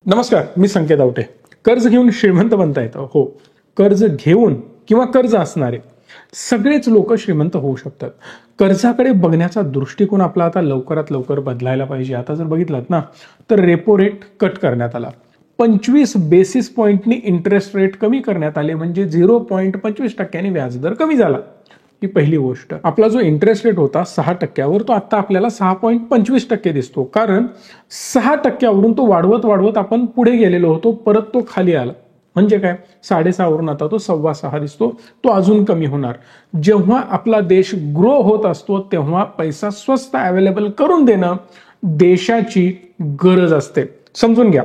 नमस्कार, मी संकेत आवटे. कर्ज घेऊन श्रीमंत बनता येतं. हो, कर्ज घेऊन किंवा कर्ज असणारे सगळेच लोक श्रीमंत होऊ शकतात. कर्जाकडे बघण्याचा दृष्टिकोन आपला आता लवकरात लवकर बदलायला पाहिजे. आता जर बघितलात ना तर रेपो रेट कट करण्यात आला, 25 बेसिस पॉईंटनी इंटरेस्ट रेट कमी करण्यात आले, म्हणजे 0.25% व्याजदर कमी झाला. ही पहिली गोष्ट. आपला जो इंटरेस्ट रेट होता 6%वर, तो आता आपल्याला 6.25% दिसतो, कारण 6%वरून तो वाढवत वाढवत आपण पुढे गेलेलो होतो, परत तो खाली आला. म्हणजे काय, 6.5 वरून आता तो 6.25 दिसतो. तो अजून कमी होणार. जेव्हा आपला देश ग्रो होत असतो तेव्हा पैसा स्वस्त अवेलेबल करून देणं देशाची गरज असते. समजून घ्या,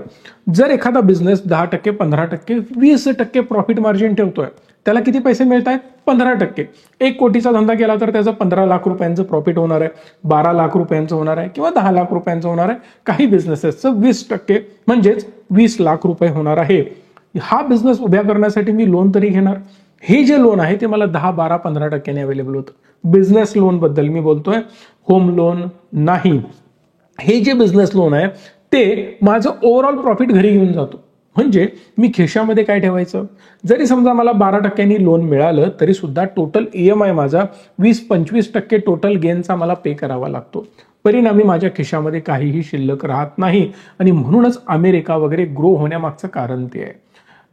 जर एखादा बिझनेस 10%, 15%, 20% प्रॉफिट मार्जिन ठेवतोय, त्याला किती पैसे मिळत आहेत? 15%. 1 कोटीचा धंदा केला तर त्याचं 15 लाख रुपयांचं प्रॉफिट होणार आहे, 12 लाख रुपयांचं होणार आहे किंवा 10 लाख रुपयांचं होणार आहे. काही बिझनेसेसचं 20% म्हणजेच 20 लाख रुपये होणार आहे. हा बिझनेस उभ्या करण्यासाठी मी लोन तरी घेणार. हे जे लोन आहे ते मला 10, 12, 15% अवेलेबल होतं. बिझनेस लोन बद्दल मी बोलतोय, होम लोन नाही. हे जे बिझनेस लोन आहे ते माझं ओव्हरऑल प्रॉफिट घरी घेऊन जातो. म्हणजे मी खिशामध्ये काय ठेवायचं? जरी समजा मला 12% लोन मिळालं तरी सुद्धा टोटल EMI माझा 20-25% टोटल गेनचा मला पे करावा लागतो. परिणामी माझ्या खिशामध्ये काहीही शिल्लक राहत नाही. आणि म्हणूनच अमेरिका वगैरे ग्रो होण्यामागचं कारण ते आहे.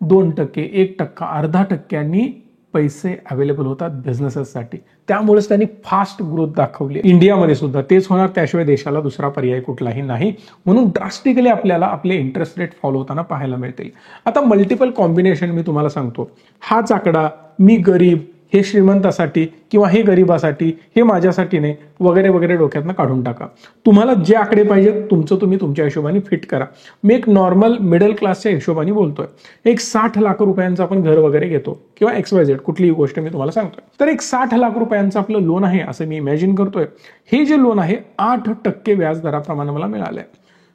2%, 1%, अर्धा टक्क्यांनी पैसे अवेलेबल होतात बिझनेसेससाठी. त्यामुळेच त्यांनी फास्ट ग्रोथ दाखवली. इंडियामध्ये सुद्धा तेच होणार, त्याशिवाय देशाला दुसरा पर्याय कुठलाही नाही. म्हणून ड्रास्टिकली आपल्याला आपले इंटरेस्ट रेट फॉलो होताना पाहायला मिळतील. आता मल्टिपल कॉम्बिनेशन मी तुम्हाला सांगतो. हाच आकडा मी गरीब, हे श्रीमंतासाठी किंवा हे गरीबासाठी, हे माझ्यासाठी नाही वगैरे वगैरे डोक्यातनं काढून टाका. तुम्हाला जे आकडे पाहिजेत तुमचं तुम्ही तुमच्या हिशोबाने फिट करा. मी एक नॉर्मल मिडल क्लासच्या हिशोबाने बोलतोय. एक 60 लाख रुपयांचं आपण घर वगैरे घेतो किंवा XYZ कुठलीही गोष्ट मी तुम्हाला सांगतोय, तर एक 60 लाख रुपयांचं आपलं लोन आहे असं मी इमॅजिन करतोय. हे जे लोन आहे 8% व्याज दराप्रमाणे मला मिळालंय.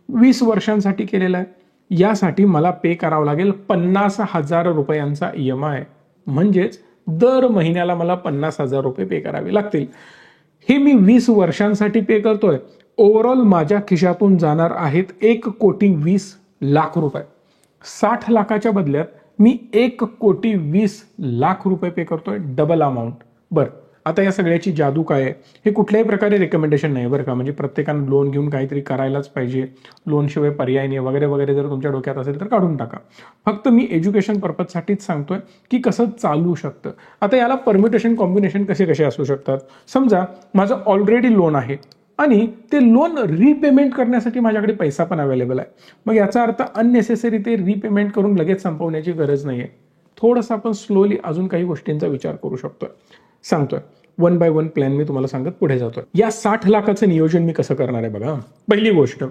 20 वर्षांसाठी केलेलं आहे. यासाठी मला पे करावं लागेल 50,000 रुपयांचा EMI, म्हणजेच दर महिन्याला मला 50,000 रुपये पे करावे लागतील. हे मी 20 वर्षांसाठी पे करतोय. ओव्हरऑल माझ्या खिशातून जाणार आहेत 1,20,00,000 रुपये. 60 लाखाच्या बदल्यात मी 1,20,00,000 रुपये पे करतोय, डबल अमाऊंट. बरं, आता या सगळ्याची जादू काय आहे? हे कुठल्याही प्रकारे रेकमेंडेशन नाही बरं का. म्हणजे प्रत्येकानं लोन घेऊन काहीतरी करायलाच पाहिजे, लोनशिवाय पर्याय नाही वगैरे वगैरे जर तुमच्या डोक्यात असेल तर काढून टाका. फक्त मी एज्युकेशन पर्पजसाठीच सांगतोय की कसं चालू शकतं. आता याला परम्युटेशन कॉम्बिनेशन कसे कसे असू शकतात? समजा माझं ऑलरेडी लोन आहे आणि ते लोन रिपेमेंट करण्यासाठी माझ्याकडे पैसा पण अवेलेबल आहे. मग याचा अर्थ अननेसेसरी ते रिपेमेंट करून लगेच संपवण्याची गरज नाहीये. थोडंसं आपण स्लोली अजून काही गोष्टींचा विचार करू शकतोय. सांगतोय 1 by 1 प्लॅन मी तुम्हाला सांगत पुढे जातोय. या 60 लाखाचं नियोजन मी कसं करणार आहे बघा. पहिली गोष्ट,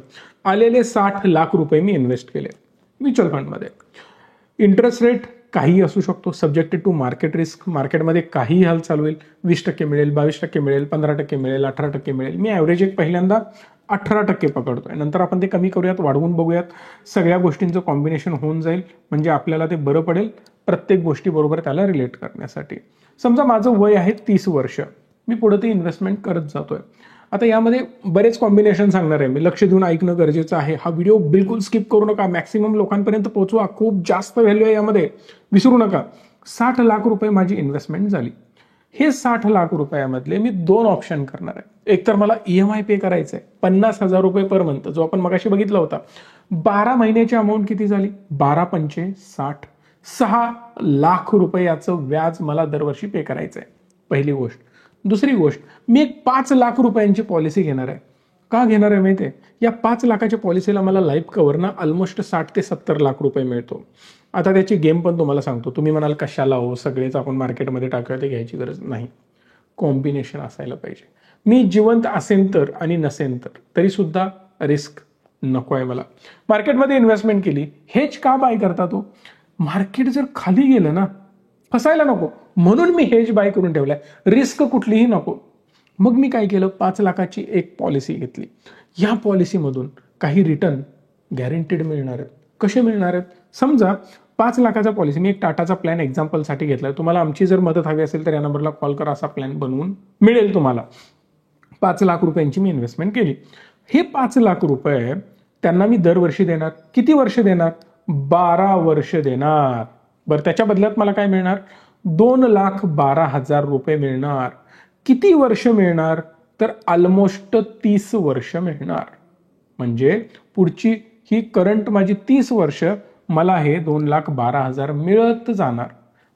आलेले 60 लाख रुपये मी इन्व्हेस्ट केले म्युच्युअल फंडमध्ये. इंटरेस्ट रेट काही असू शकतो, सब्जेक्टेड टू मार्केट रिस्क. मार्केटमध्ये काही हाल चालू होईल. 20% मिळेल, 22% मिळेल, 15% मिळेल, 18% मिळेल. मी ॲव्हरेज एक पहिल्यांदा 18% पकडतोय. नंतर आपण ते कमी करूयात, वाढवून बघूयात. सगळ्या गोष्टींचं कॉम्बिनेशन होऊन जाईल, म्हणजे आपल्याला ते बरं पडेल प्रत्येक गोष्टीबरोबर त्याला रिलेट करण्यासाठी. समजा माझं वय आहे 30 वर्ष, मी पुढे ते इन्व्हेस्टमेंट करत जातोय. आता यामध्ये बरेच कॉम्बिनेशन सांगणार आहे मी, लक्ष देऊन ऐकणं गरजेचं आहे. हा व्हिडिओ बिलकुल स्किप करू नका, मॅक्सिमम लोकांपर्यंत पोहोचवा. खूप जास्त व्हॅल्यू आहे यामध्ये, विसरू नका. 60 लाख रुपये माझी इन्व्हेस्टमेंट झाली. हे 60 लाख रुपयामधले मी 2 ऑप्शन करणार आहे. एक तर मला EMI पे करायचं आहे 50,000 रुपये पर मंथ, जो आपण मगाशी बघितला होता. 12 महिन्याची अमाऊंट किती झाली? 12×5 = 60. 6 लाख रुपयाचं व्याज मला दरवर्षी पे करायचं आहे. पहिली गोष्ट. दुसरी गोष्ट, मी एक 5 लाख रुपयांची पॉलिसी घेणार आहे. का घेणार आहे माहिती आहे? या 5 लाखाच्या पॉलिसीला मला लाईफ कव्हरना ऑलमोस्ट 60 ते 70 लाख रुपये मिळतो. आता त्याची गेम पण तुम्हाला सांगतो. तुम्ही म्हणाल कशाला हो, सगळेच आपण मार्केटमध्ये टाकूया, ते घ्यायची गरज नाही. कॉम्बिनेशन असायला पाहिजे. मी जिवंत असेन तर आणि नसेन तर तरी सुद्धा रिस्क नको आहे मला. मार्केटमध्ये इन्व्हेस्टमेंट केली, हेज का बाय करता तो? मार्केट जर खाली गेलं ना, फसायला नको म्हणून मी हेज बाय करून ठेवलाय. रिस्क कुठलीही नको. मग मी काय केलं, 5 लाखाची एक पॉलिसी घेतली. या पॉलिसीमधून काही रिटर्न गॅरंटीड मिळणार आहेत. कसे मिळणार आहेत? समजा 5 लाखाचा पॉलिसी, मी एक टाटाचा प्लॅन एक्झाम्पलसाठी घेतलाय. तुम्हाला आमची जर मदत हवी असेल तर या नंबरला कॉल करा, असा प्लॅन बनवून मिळेल तुम्हाला. 5 लाख रुपयांची मी इन्व्हेस्टमेंट केली. हे 5 लाख रुपये त्यांना मी दरवर्षी देणार. किती वर्ष देणार? 12 वर्ष देणार. बरं, त्याच्या बदल्यात मला काय मिळणार? 2,12,000 रुपये मिळणार. किती वर्ष मिळणार? तर ऑलमोस्ट 30 वर्ष मिळणार. म्हणजे पुढची ही करंट माझी 30 वर्ष मला हे 2,12,000 मिळत जाणार.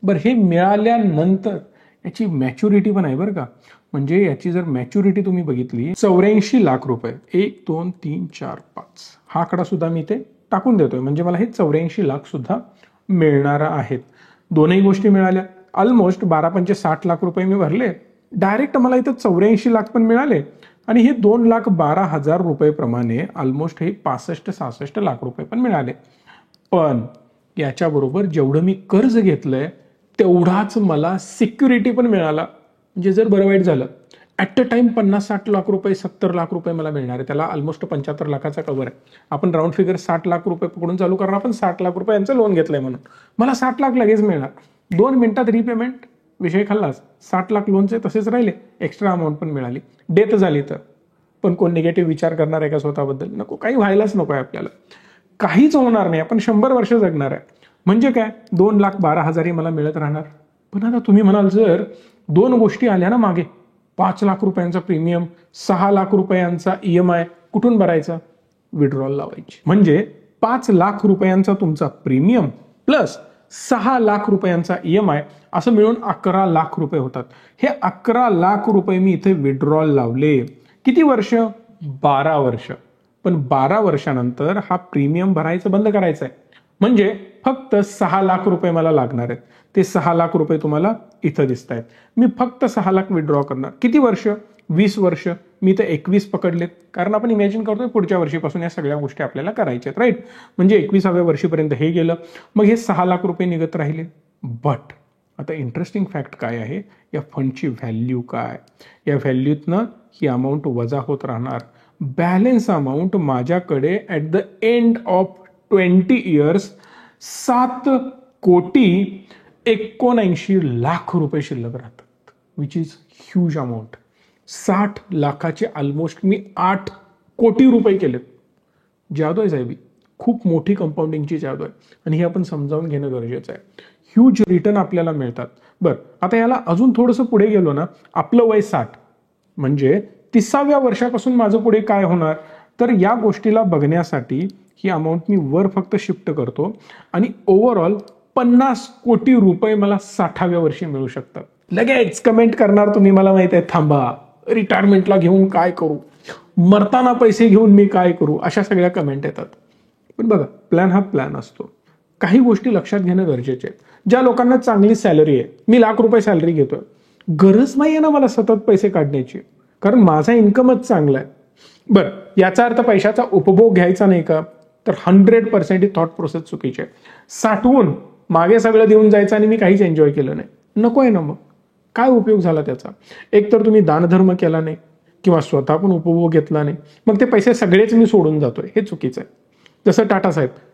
बरं, हे मिळाल्यानंतर याची मॅच्युरिटी पण आहे बरं का. म्हणजे याची जर मॅच्युरिटी तुम्ही बघितली 84 लाख रुपये, 1 2 3 4 5 हा आकडा सुद्धा मी ते टाकून देतोय. म्हणजे मला हे 84 लाख सुद्धा मिळणार आहेत. दोनही गोष्टी मिळाल्या. ऑलमोस्ट 12 60 लाख रुपये मी भरले, डायरेक्ट मला इथं 84 लाख पण मिळाले आणि हे 2,12,000 रुपये प्रमाणे ऑलमोस्ट हे 65-66 लाख रुपये पण मिळाले. पण याच्याबरोबर जेवढं मी कर्ज घेतलंय तेवढाच मला सिक्युरिटी पण मिळाला. म्हणजे जर बरं वाईट झालं ॲट अ टाइम 50-60 लाख रुपये 70 लाख रुपये मला मिळणार आहे. त्याला ऑलमोस्ट 75 लाखाचा कव्हर आहे. आपण राऊंड फिगर 60 लाख रुपये पकडून चालू करणार. आपण 60 लाख रुपयांचं लोन घेतलंय म्हणून मला 60 लाख लगेच मिळणार. 2 मिनिटात रिपेमेंट, विषय खाल्लाच. 60 लाख लोनचे तसेच राहिले, एक्स्ट्रा अमाऊंट पण मिळाली. डेथ झाली तर पण कोण निगेटिव्ह विचार करणार आहे का स्वतःबद्दल? नको, काही व्हायलाच नको आहे आपल्याला. काहीच होणार नाही, आपण 100 वर्ष जगणार आहे. म्हणजे काय, 2,12,000 मला मिळत राहणार. पण आता तुम्ही म्हणाल जर 2 गोष्टी आल्या ना मागे, 5 लाख रुपयांचा प्रीमियम, 6 लाख रुपयांचा EMI, कुठून भरायचा? विड्रॉल लावायची. म्हणजे 5 लाख रुपयांचा तुमचा प्रीमियम प्लस 6 लाख रुपयांचा EMI असं मिळून 11 लाख रुपये होतात. हे 11 लाख रुपये मी इथे विड्रॉल लावले. किती वर्ष? 12 वर्ष. पण 12 वर्षानंतर हा प्रीमियम भरायचं बंद करायचं आहे. म्हणजे फक्त 6 लाख रुपये मला लागणार आहेत. ते 6 लाख रुपये तुम्हाला इथं दिसत आहेत. मी फक्त 6 लाख विड्रॉ करणार. किती वर्ष? 20 वर्ष. मी तर 21 पकडलेत, कारण आपण इमॅजिन करतोय पुढच्या वर्षीपासून या सगळ्या गोष्टी आपल्याला करायच्या आहेत, राईट. म्हणजे 21व्या वर्षीपर्यंत हे गेलं. मग हे 6 लाख रुपये निघत राहिले. बट आता इंटरेस्टिंग फॅक्ट काय आहे, या फंडची व्हॅल्यू काय? या व्हॅल्यूतनं ही अमाऊंट वजा होत राहणार. बॅलन्स अमाऊंट माझ्याकडे at the end of 20 years 7,79,00,000 रुपये शिल्लक राहतात, विच इज ह्यूज अमाऊंट. 60 लाखाचे ऑलमोस्ट मी 8 कोटी रुपये केलेत. जादू आहे साहेबी, खूप मोठी कंपाऊंडिंगची जादू आहे आणि हे आपण समजावून घेणं गरजेचं आहे. ह्यूज रिटर्न आपल्याला मिळतात. बरं, आता याला अजून थोडंसं पुढे गेलो ना, आपलं वय 60, म्हणजे 30व्या वर्षापासून माझं पुढे काय होणार? तर या गोष्टीला बघण्यासाठी ही अमाऊंट मी वर फक्त शिफ्ट करतो आणि ओव्हरऑल 50 कोटी रुपये मला 60व्या वर्षी मिळू शकतात. लगेच कमेंट करणार तुम्ही, मला माहित आहे, थांबा, रिटायरमेंटला घेऊन काय करू, मरताना पैसे घेऊन मी काय करू, अशा सगळ्या कमेंट येतात. पण बघा, प्लॅन हा प्लॅन असतो. काही गोष्टी लक्षात घेणं गरजेचे आहे. ज्या लोकांना चांगली सॅलरी आहे, मी लाख रुपये सॅलरी घेतोय, गरज नाही आहे ना मला सतत पैसे काढण्याची, कारण माझा इन्कमच चांगला आहे. बरं, याचा अर्थ पैशाचा उपभोग घ्यायचा नाही का? तर 100% ही थॉट प्रोसेस चुकीची आहे. साठवून मागे सगळं देऊन जायचं आणि मी काहीच एन्जॉय केलं नाही, नको आहे ना. मग काय उपयोग झाला त्याचा? एक तर तुम्ही दानधर्म केला नाही किंवा स्वतः पण उपभोग घेतला नाही, मग ते पैसे सगळेच मी सोडून जातोय, हे चुकीचं आहे. जसं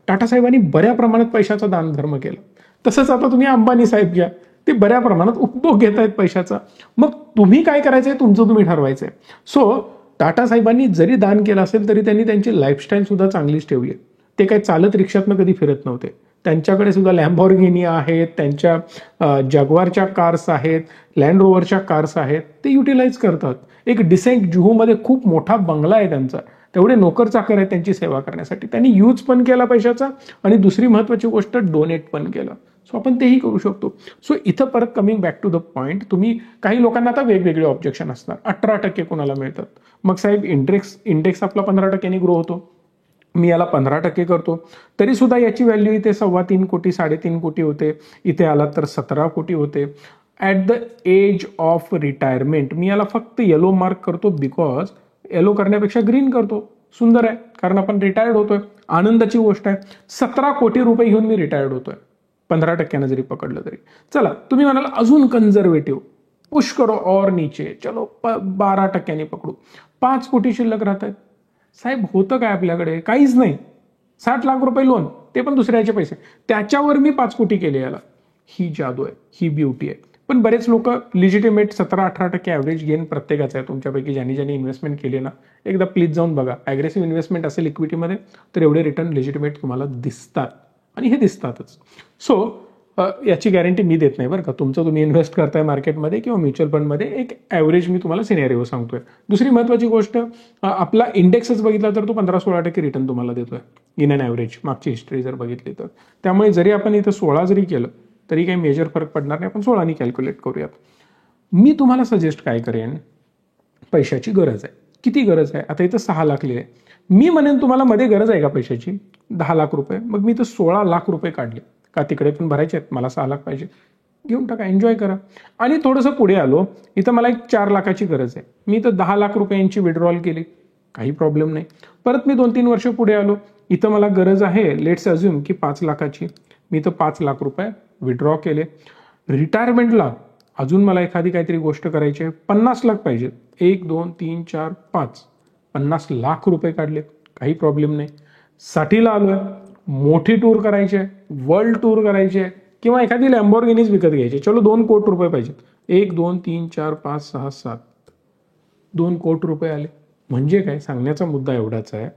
टाटासाहेबांनी बऱ्या प्रमाणात पैशाचा दानधर्म केला, तसंच आता तुम्ही अंबानी साहेब घ्या, ते बऱ्या प्रमाणात उपभोग घेत आहेत पैशाचा. मग तुम्ही काय करायचंय तुमचं तुम्ही ठरवायचंय. सो टाटा साहेबांनी जरी दान केलं असेल तरी त्यांनी त्यांची लाईफस्टाईल सुद्धा चांगलीच ठेवली. ते काही चालत रिक्षातनं कधी फिरत नव्हते. त्यांच्याकडे सुद्धा लॅम्बॉर्गिनी आहेत, त्यांच्या जगवारच्या कार्स आहेत, लँड रोवरच्या कार्स आहेत, ते युटिलाइज करतात. एक डिसेंट जुहूमध्ये खूप मोठा बंगला आहे त्यांचा, तेवढे नोकर चाकर आहेत त्यांची सेवा करण्यासाठी. त्यांनी यूज पण केला पैशाचा आणि दुसरी महत्वाची गोष्ट डोनेट पण केलं. सो आपण तेही करू शकतो. सो इथं परत coming back to the point, तुम्ही काही लोकांना आता वेगवेगळे ऑब्जेक्शन असणार. 18% कोणाला मिळतात, मग साहेब इंडेक्स आपला 15%नी ग्रो होतो, मी याला 15% करतो, तरी सुद्धा याची व्हॅल्यू इथे 3.25 कोटी 3.5 कोटी होते, इथे आला तर 17 कोटी होते. At the age of retirement मी याला फक्त येलो मार्क करतो, बिकॉज येलो करण्यापेक्षा ग्रीन करतो, सुंदर आहे, कारण आपण रिटायर्ड होतोय, आनंदाची गोष्ट आहे. 17 कोटी रुपये घेऊन मी रिटायर्ड होतोय, 15% जरी पकडलं तरी. चला, तुम्ही म्हणाल अजून कन्झर्वेटिव्ह, पुश करो और नीचे, चलो 12% पकडू, 5 कोटी शिल्लक राहत आहेत. साहेब होतं काय आपल्याकडे? काहीच नाही. 60 लाख रुपये लोन, ते पण दुसऱ्याचे पैसे, त्याच्यावर मी 5 कोटी केले. याला ही जादू आहे, ही ब्युटी आहे. पण बरेच लोक लिजिटिमेट 17-18% ॲव्हरेज गेन प्रत्येकाचं आहे तुमच्यापैकी ज्यांनी इन्व्हेस्टमेंट केली ना. एकदा प्लीज जाऊन बघा. ॲग्रेसिव्ह इन्व्हेस्टमेंट असेल इक्विटीमध्ये तर एवढे रिटर्न लिजिटिमेट तुम्हाला दिसतात आणि हे दिसतातच. सो याची गॅरंटी मी देत नाही बरं का. तुमचं तुम्ही इन्व्हेस्ट करताय मार्केटमध्ये किंवा म्युच्युअल फंडमध्ये, एक ॲव्हरेज मी तुम्हाला सिनेरिओ सांगतोय. दुसरी महत्त्वाची गोष्ट, आपला इंडेक्सच बघितला तर तो 15-16% रिटर्न तुम्हाला देतोय इन अन ॲव्हरेज, मागची हिस्ट्री जर बघितली तर. त्यामुळे जरी आपण इथं 16 जरी केलं तरी काही मेजर फरक पडणार नाही. आपण 16 कॅल्क्युलेट करूयात. मी तुम्हाला सजेस्ट काय करेन, पैशाची गरज आहे. किती गरज आहे? आता इथं 6 लाख लिहिले. मी म्हणेन तुम्हाला मध्ये गरज आहे का पैशाची? 10 लाख रुपये. मग मी इथं 16 लाख रुपये काढले. का तिकडे पण भरायचे आहेत, मला 6 लाख पाहिजे, घेऊन टाका, एन्जॉय करा. आणि थोडंसं पुढे आलो, इथं मला एक 4 लाखाची गरज आहे. मी इथं 10 लाख रुपयांची विड्रॉल केली, काही प्रॉब्लेम नाही. परत मी 2-3 वर्ष पुढे आलो, इथं मला गरज आहे लेट्स अज्युम की 5 लाखाची. मी इथं 5 लाख रुपये विड्रॉ केले. रिटायरमेंटला अजून मला एखादी काहीतरी गोष्ट करायची आहे, 50 लाख पाहिजे. 1, 2, 3, 4, 5, 50 लाख रुपये काढले, काही प्रॉब्लेम नाही. 60ला आलोय, मोठी टूर करायची आहे, वर्ल्ड टूर करायची आहे, किंवा एखादी लॅम्बोर्गिनीज विकत घ्यायची. चलो 2 कोटी रुपये पाहिजेत. 1, 2, 3, 4, 5, 6, 7, 2 कोटी रुपये आले. म्हणजे काय, सांगण्याचा मुद्दा एवढाच आहे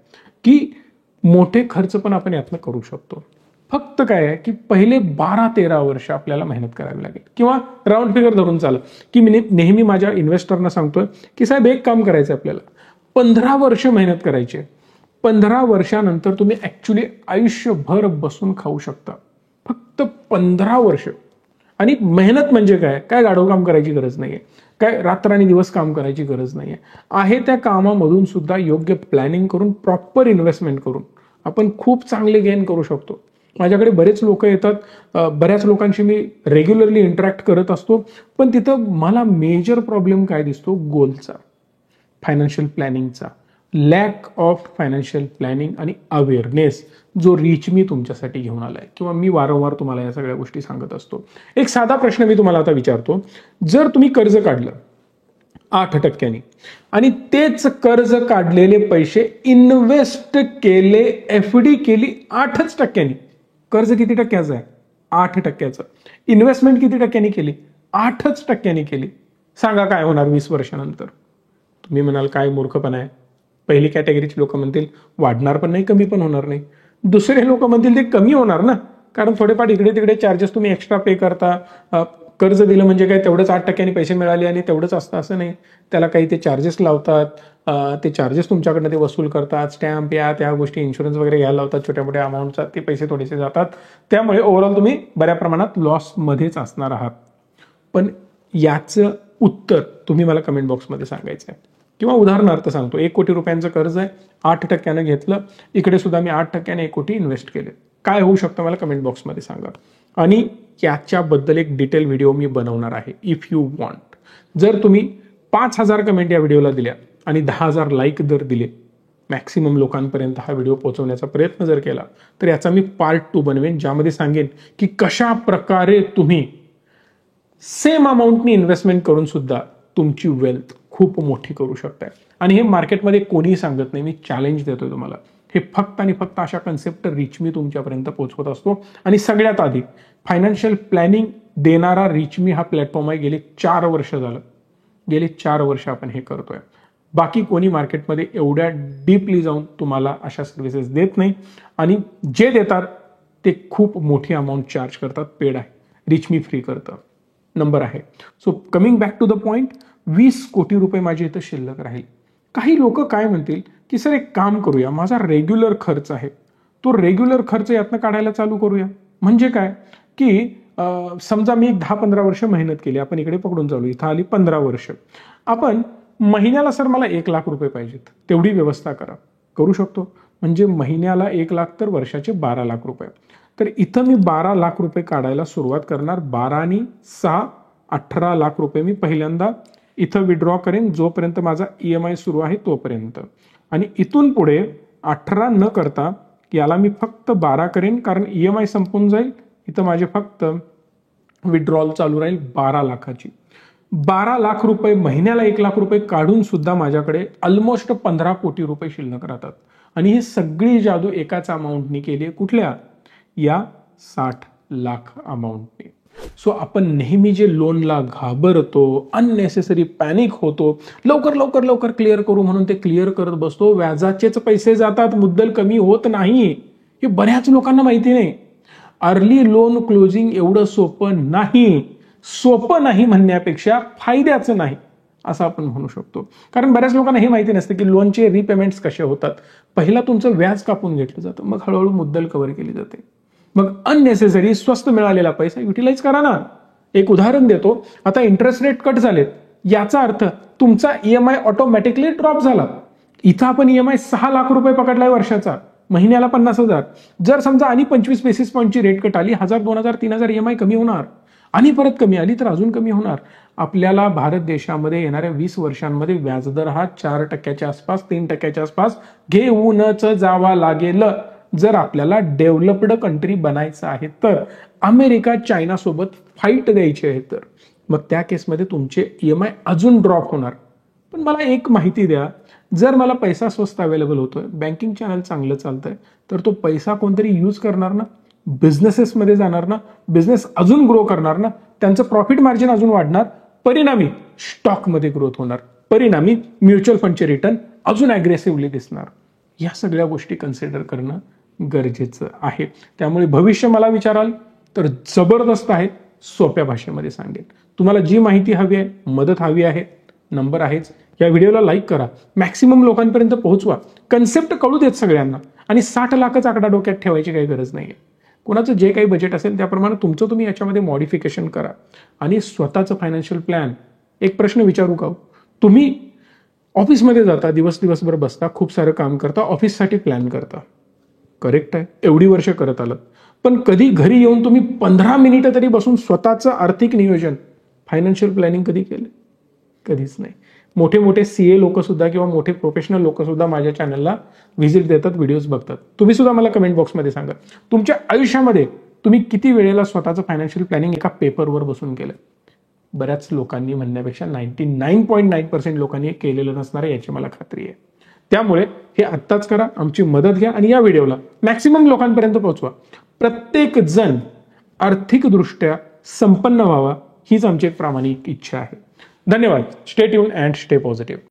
की मोठे खर्च पण आपण यातनं करू शकतो. फक्त काय आहे की पहिले 12-13 वर्ष आपल्याला मेहनत करावी लागेल. किंवा राऊंड फिगर धरून चाललं की मी नेहमी माझ्या इन्व्हेस्टरना सांगतोय की साहेब एक काम करायचं आपल्याला, 15 वर्ष मेहनत करायची. 15 वर्षानंतर तुम्ही ऍक्च्युली आयुष्यभर बसून खाऊ शकता. फक्त 15 वर्ष. आणि मेहनत म्हणजे काय गाढव काम करायची गरज नाहीये, काय रात्र दिवस काम करायची गरज नाहीये. आहे त्या कामामधून सुद्धा योग्य प्लॅनिंग करून, प्रॉपर इन्व्हेस्टमेंट करून आपण खूप चांगले गेन करू शकतो. माझ्याकडे बरेच लोक येतात, बऱ्याच लोकांशी मी रेग्युलरली इंटरॅक्ट करत असतो, पण तिथं मला मेजर प्रॉब्लेम काय दिसतो, गोलचा, फायनान्शियल प्लॅनिंगचा, लॅक ऑफ फायनान्शियल प्लॅनिंग आणि अवेअरनेस, जो रीच मी तुमच्यासाठी घेऊन आलाय किंवा मी वारंवार तुम्हाला या सगळ्या गोष्टी सांगत असतो. एक साधा प्रश्न मी तुम्हाला आता विचारतो, जर तुम्ही कर्ज काढलं 8% आणि तेच कर्ज काढलेले पैसे इन्व्हेस्ट केले, FD केली 8%, कर्ज किती टक्क्याचं आहे? 8%. इन्व्हेस्टमेंट किती टक्क्यांनी केली? 8% केली. सांगा काय होणार 20 वर्षानंतर? तुम्ही म्हणाल काय मूर्खपणा आहे. पहिली कॅटेगरीची लोक म्हणतील वाढणार पण नाही, कमी पण होणार नाही. दुसरे लोक म्हणतील ते कमी होणार ना, कारण थोडेफार इकडे तिकडे चार्जेस तुम्ही एक्स्ट्रा पे करता. कर्ज दिलं म्हणजे काय तेवढंच 8% पैसे मिळाले आणि तेवढंच असतं असं नाही. त्याला काही ते चार्जेस लावतात, ते चार्जेस तुमच्याकडनं ते वसूल करतात. स्टॅम्प या त्या गोष्टी, इन्शुरन्स वगैरे घ्यायला लावतात, छोट्या मोठ्या अमाऊंटचा ते पैसे थोडेसे जातात. त्यामुळे ओव्हरऑल तुम्ही बऱ्या प्रमाणात लॉसमध्येच असणार आहात. पण याचं उत्तर तुम्ही मला कमेंट बॉक्समध्ये सांगायचं आहे. किंवा उदाहरणार्थ सांगतो, 1 कोटी रुपयांचं कर्ज आहे, 8% घेतलं, इकडे सुद्धा मी 8% 1 कोटी इन्व्हेस्ट केले, काय होऊ शकतं मला कमेंट बॉक्समध्ये सांगा. आणि याच्याबद्दल एक डिटेल व्हिडिओ मी बनवणार आहे इफ यू वॉन्ट. जर तुम्ही 5,000 कमेंट या व्हिडिओला दिल्या आणि 10,000 लाईक जर दिले, मॅक्सिमम लोकांपर्यंत हा व्हिडिओ पोहोचवण्याचा प्रयत्न जर केला, तर याचा मी पार्ट 2 बनवेन, ज्यामध्ये सांगेन की कशा प्रकारे तुम्ही सेम अमाऊंटनी इन्व्हेस्टमेंट करून सुद्धा तुमची वेल्थ खूप मोठी करू शकताय. आणि हे मार्केटमध्ये कोणीही सांगत नाही, मी चॅलेंज देतोय तुम्हाला. हे फक्त आणि फक्त अशा कन्सेप्ट रीच मी तुमच्यापर्यंत पोहोचवत असतो. आणि सगळ्यात आधी फायनान्शियल प्लॅनिंग देणारा रीच मी हा प्लॅटफॉर्म आहे. गेले 4 वर्ष झालं, गेले 4 वर्ष आपण हे करतोय. बाकी कोणी मार्केटमध्ये एवढ्या डीपली जाऊन तुम्हाला अशा सर्व्हिसेस देत नाही. आणि जे देतात ते खूप मोठी अमाऊंट चार्ज करतात, पेड आहे. रीच मी फ्री करतं, नंबर आहे. So coming back to the point, 20 कोटी रुपये माझे इथं शिल्लक राहील. काही लोक काय म्हणतील की सर एक काम करूया, माझा रेग्युलर खर्च आहे, तो रेग्युलर खर्च यातनं काढायला चालू करूया. म्हणजे काय की समजा मी 10-15 वर्ष मेहनत केली, आपण इकडे पकडून चालू, इथं आली 15 वर्ष. आपण महिन्याला सर मला 1 लाख रुपये पाहिजेत, तेवढी व्यवस्था करा. करू शकतो. म्हणजे महिन्याला 1 लाख तर वर्षाचे 12 लाख रुपये. तर इथं मी 12 लाख रुपये काढायला सुरुवात करणार. 12 आणि 6 18 लाख रुपये मी पहिल्यांदा इथं विड्रॉ करेन, जोपर्यंत माझा EMI सुरू आहे तोपर्यंत. आणि इथून पुढे 18 न करता याला मी फक्त 12 करेन, कारण EMI संपून जाईल. इथं माझे फक्त विड्रॉल चालू राहील 12 लाखाची. 12 लाख रुपये महिन्याला 1 लाख रुपये काढून सुद्धा माझ्याकडे ऑलमोस्ट 15 कोटी रुपये शिल्लक राहतात. आणि ही सगळी जादू एकाच अमाऊंटनी केली आहे. कुठल्या? या 60 लाख अमाऊंटने. सो आपण नेहमी जे लोनला घाबरतो, अननेसेसरी पॅनिक होतो, लवकर लवकर लवकर क्लिअर करू म्हणून ते क्लिअर करत बसतो, व्याजाचेच पैसे जातात, मुद्दल कमी होत नाही. हे बऱ्याच लोकांना माहिती नाही. अर्ली लोन क्लोजिंग एवढं सोपं नाही. सोपं नाही म्हणण्यापेक्षा फायद्याचं नाही असं आपण म्हणू शकतो. कारण बऱ्याच लोकांना हे माहिती नसतं की लोनचे रिपेमेंट्स कसे होतात. पहिला तुमचं व्याज कापून घेतलं जातं, मग हळूहळू मुद्दल कव्हर केली जाते. मग अननेसेसरी स्वस्त मिळालेला पैसा युटिलाइज करा ना. एक उदाहरण देतो. आता इंटरेस्ट रेट कट झालेत, याचा अर्थ तुमचा ईएमआय ऑटोमॅटिकली ड्रॉप झाला. इथं आपण ईएमआय 6 लाख रुपये पकडलाय वर्षाचा, महिन्याला 50,000. जर समजा आणि 25 बेसिस पॉईंटची रेट कट आली, 1,000, 2,000, 3,000 ईएमआय कमी होणार. आणि परत कमी आली तर अजून कमी होणार. आपल्याला भारत देशामध्ये येणाऱ्या 20 वर्षांमध्ये व्याजदर हा 4% आसपास, 3% आसपास घेऊनच जावा लागेल. जर आपल्याला डेव्हलप्ड कंट्री बनायचं आहे तर, अमेरिका चायना सोबत फाईट द्यायची आहे तर, मग त्या केसमध्ये तुमचे ईएमआय अजून ड्रॉप होणार. पण मला एक माहिती द्या, जर मला पैसा स्वस्त अवेलेबल होतोय, बँकिंग चॅनल चांगलं चालतंय, तर तो पैसा कोणतरी यूज करणार ना, बिझनेसेसमध्ये जाणार ना, बिझनेस अजून ग्रो करणार ना, त्यांचं प्रॉफिट मार्जिन अजून वाढणार, परिणामी स्टॉकमध्ये ग्रोथ होणार, परिणामी म्युच्युअल फंडचे रिटर्न अजून अग्रेसिव्हली दिसणार. या सगळ्या गोष्टी कन्सिडर करणं गरजेचं आहे. त्यामुळे भविष्य मला विचाराल तर जबरदस्त आहे, सोप्या भाषेमध्ये सांगेन. तुम्हाला जी माहिती हवी आहे, मदत हवी आहे, नंबर आहेच. या व्हिडिओला लाईक करा, मॅक्सिमम लोकांपर्यंत पोहोचवा. कन्सेप्ट कळू देत सगळ्यांना. आणि 60 लाखच आकडा डोक्यात ठेवायची काही गरज नाहीये. कुणाचं जे काही बजेट असेल त्याप्रमाणे तुमचं तुम्ही याच्यामध्ये मॉडिफिकेशन करा आणि स्वतःचं फायनान्शियल प्लॅन. एक प्रश्न विचारू का, तुम्ही ऑफिसमध्ये जाता, दिवसभर बसता, खूप सारं काम करता, ऑफिससाठी प्लॅन करता, करेक्ट आहे, एवढी वर्ष करत आलं. पण कधी घरी येऊन तुम्ही 15 मिनिटं तरी बसून स्वतःचं आर्थिक नियोजन, फायनान्शियल प्लॅनिंग कधी केलं? कधीच नाही. मोठे मोठे सीए लोक सुद्धा किंवा मोठे प्रोफेशनल लोक सुद्धा माझ्या चॅनलला व्हिजिट देतात, व्हिडिओज बघतात. तुम्ही सुद्धा मला कमेंट बॉक्समध्ये सांगा, तुमच्या आयुष्यामध्ये तुम्ही किती वेळेला स्वतःचं फायनान्शियल प्लॅनिंग एका पेपरवर बसून केलं? बऱ्याच लोकांनी म्हणण्यापेक्षा 99.9% लोकांनी हे केलेलं नसणार आहे, याची मला खात्री आहे. त्यामुळे हे आत्ताच करा, आमची मदत घ्या आणि या व्हिडिओला मॅक्सिमम लोकांपर्यंत पोहोचवा. प्रत्येक जण आर्थिकदृष्ट्या संपन्न व्हावा हीच आमची एक प्रामाणिक इच्छा आहे. धन्यवाद. Stay tune and stay positive.